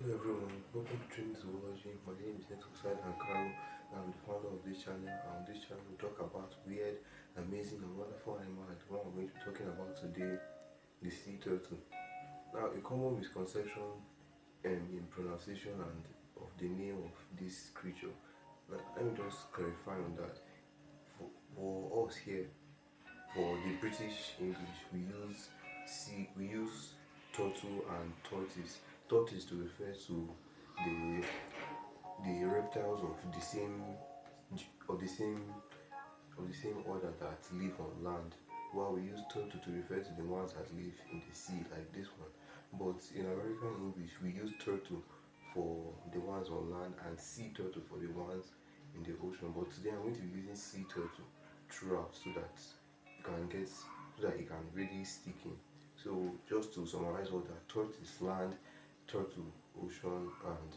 Hello everyone, welcome to Dream Zoology. My name is Neto Side and Carol. I'm the founder of this channel. On this channel, we talk about weird, amazing, and wonderful animals. Like the one we're going to be talking about today, the sea turtle. Now, a common misconception in pronunciation and of the name of this creature. Now, let me just clarify on that. For us here, for the British English, we use turtle and tortoise. Tortoise to refer to the the reptiles of the same order that live on land, while we use turtle to refer to the ones that live in the sea, like this one. But in American English, we use turtle for the ones on land and sea turtle for the ones in the ocean. But today I'm going to be using sea turtle throughout so that it can really stick in. So just to summarize all that, tortoise land, turtle ocean, and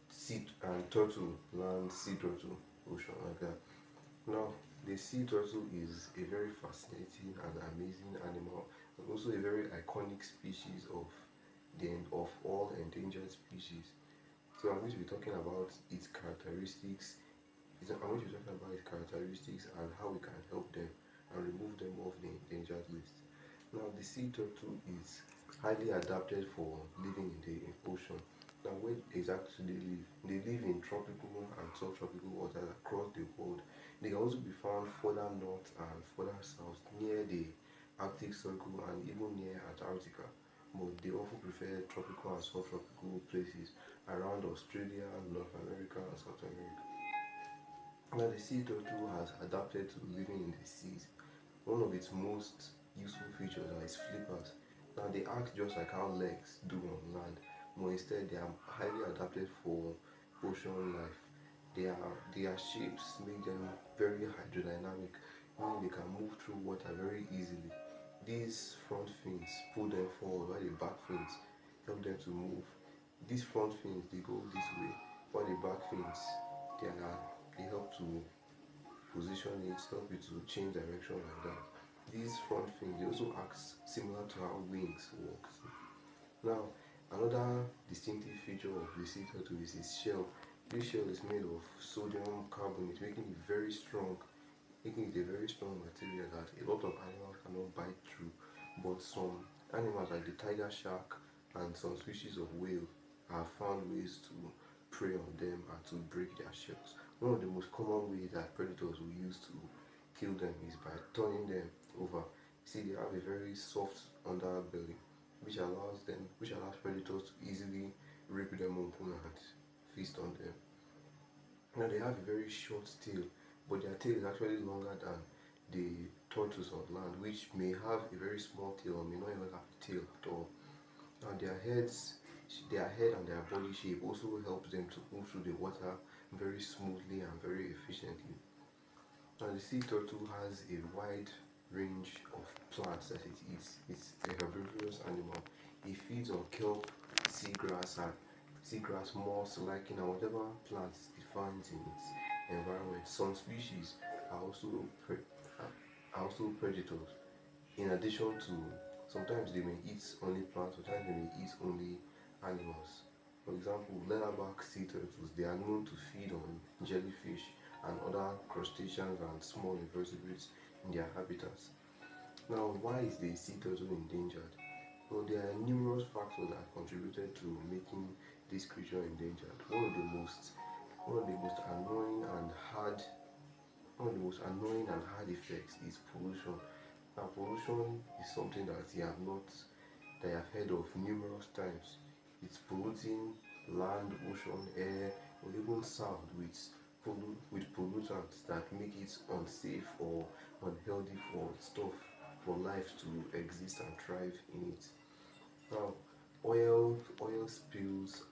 sea and turtle land, sea turtle ocean, like that. Now, the sea turtle is a very fascinating and amazing animal, and also a very iconic species of all endangered species. So I'm going to be talking about its characteristics. I'm going to be talking about its characteristics and how we can help them and remove them off the endangered list. Now, the sea turtle is highly adapted for living in the ocean. Now, where exactly do they live? They live in tropical and subtropical waters across the world. They can also be found further north and further south, near the Arctic Circle and even near Antarctica. But they often prefer tropical and subtropical places around Australia, North America, and South America. Now, the sea turtle has adapted to living in the seas. One of its most useful features are its flippers. Now, they act just like how legs do on land, but instead they are highly adapted for ocean life. Their shapes make them very hydrodynamic, meaning they can move through water very easily. These front fins pull them forward, while the back fins help them to move. These front fins they go this way, while the back fins they are they help to position it, help you to change direction like that. These front fins they also act similar to how wings work. Now, another distinctive feature of the sea turtle is its shell. This shell is made of sodium carbonate, making it a very strong material that a lot of animals cannot bite through. But some animals like the tiger shark and some species of whale have found ways to prey on them and to break their shells. One of the most common ways that predators will use to kill them is by turning them over. See, they have a very soft underbelly, which allows predators to easily rip them open and feast on them. Now, they have a very short tail, but their tail is actually longer than the tortoise on land, which may have a very small tail or may not even have a tail at all. Now, their head and their body shape also helps them to move through the water very smoothly and very efficiently. Now, the sea turtle has a wide range of plants that it eats. It's a herbivorous animal. It feeds on kelp, seagrass, moss, lichen, and whatever plants it finds in its environment. Some species are also predators. In addition to, sometimes they may eat only plants, sometimes they may eat only animals. For example, leatherback sea turtles, they are known to feed on jellyfish and other crustaceans and small invertebrates in their habitats. Now, why is the sea turtle endangered? Well, there are numerous factors that contributed to making this creature endangered. One of the most annoying and hard effects is pollution. Now, pollution is something that you have heard of numerous times. It's polluting land, ocean, air, or even sound with pollutants that make it unsafe or unhealthy for life to exist and thrive in it. Now, oil spills,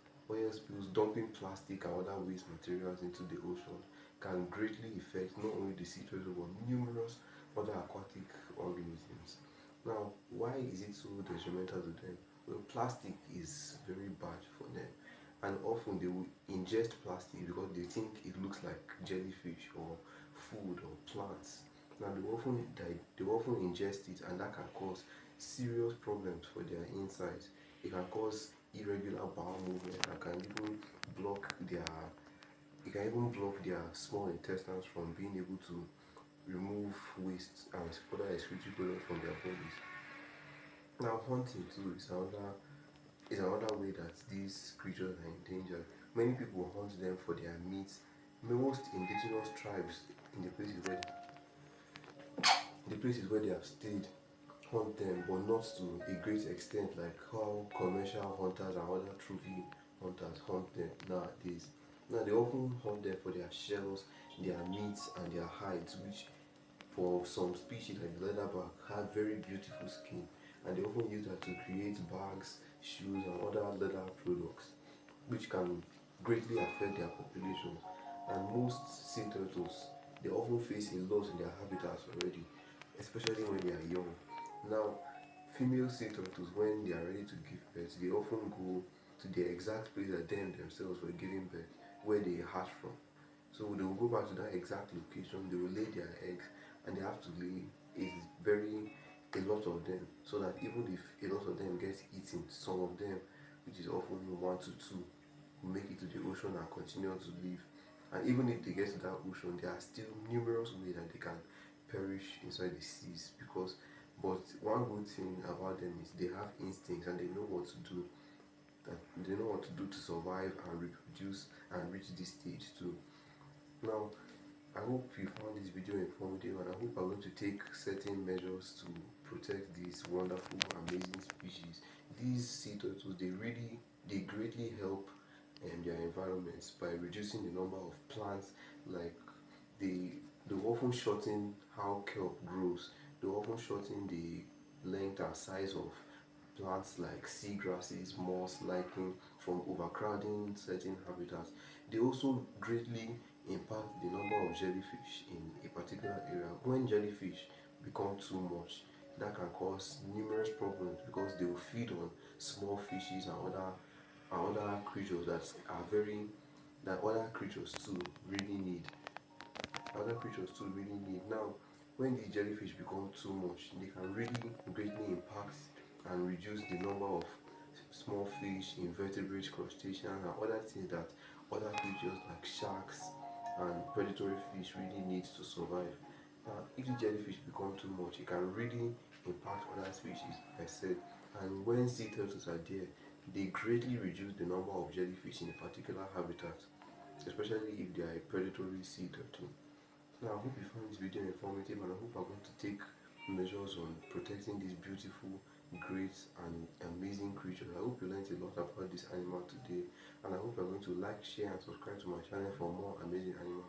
dumping plastic and other waste materials into the ocean can greatly affect not only the sea turtle but numerous other aquatic organisms. Now, why is it so detrimental to them? Well, plastic is very bad for them, and often they will ingest plastic because they think it looks like jellyfish or food or plants. Now, they often ingest it, and that can cause serious problems for their insides. It can cause irregular bowel movement and can can even block their small intestines from being able to remove waste and other excretory products from their bodies. Now, hunting too is another way that these creatures are endangered. Many people hunt them for their meat. Most indigenous tribes in the places where they have stayed hunt them, but not to a great extent like how commercial hunters and other trophy hunters hunt them nowadays. Now they often hunt them for their shells, their meats, and their hides, which for some species like the leatherback have very beautiful skin, and they often use that to create bags, shoes, and other leather products, which can greatly affect their populations. And most sea turtles, they often face a loss in their habitats already, especially when they are young. Now, female sea turtles, when they are ready to give birth, they often go to the exact place that them themselves were giving birth, where they hatched from. So they will go back to that exact location, they will lay their eggs, and they have to lay a lot of them, so that even if a lot of them get eaten, some of them, which is often one to two, will make it to the ocean and continue to live. And even if they get to that ocean, there are still numerous ways that they can perish inside the seas. But one good thing about them is they have instincts and they know what to do. That they know what to do to survive and reproduce and reach this stage too. Now, I hope you found this video informative, and I hope I'm going to take certain measures to protect these wonderful, amazing species. These sea turtles, they greatly help their environments by reducing the number of plants. Like they often shorten how kelp grows. They often shorten the length and size of plants like seagrasses, moss, lichen from overcrowding certain habitats. They also greatly impact the number of jellyfish in a particular area. When jellyfish become too much, that can cause numerous problems because they will feed on small fishes and other creatures that other creatures too really need. Now, when these jellyfish become too much, they can really greatly impact and reduce the number of small fish, invertebrates, crustaceans, and other things that other creatures like sharks and predatory fish really need to survive. Now, if the jellyfish become too much, it can really impact other species, like I said. And when sea turtles are there, they greatly reduce the number of jellyfish in a particular habitat, especially if they are a predatory sea turtle. Now, I hope you found this video informative, and I hope I'm going to take measures on protecting these beautiful, great, and amazing creatures. I hope you learned a lot about this animal today, and I hope you're going to like, share, and subscribe to my channel for more amazing animal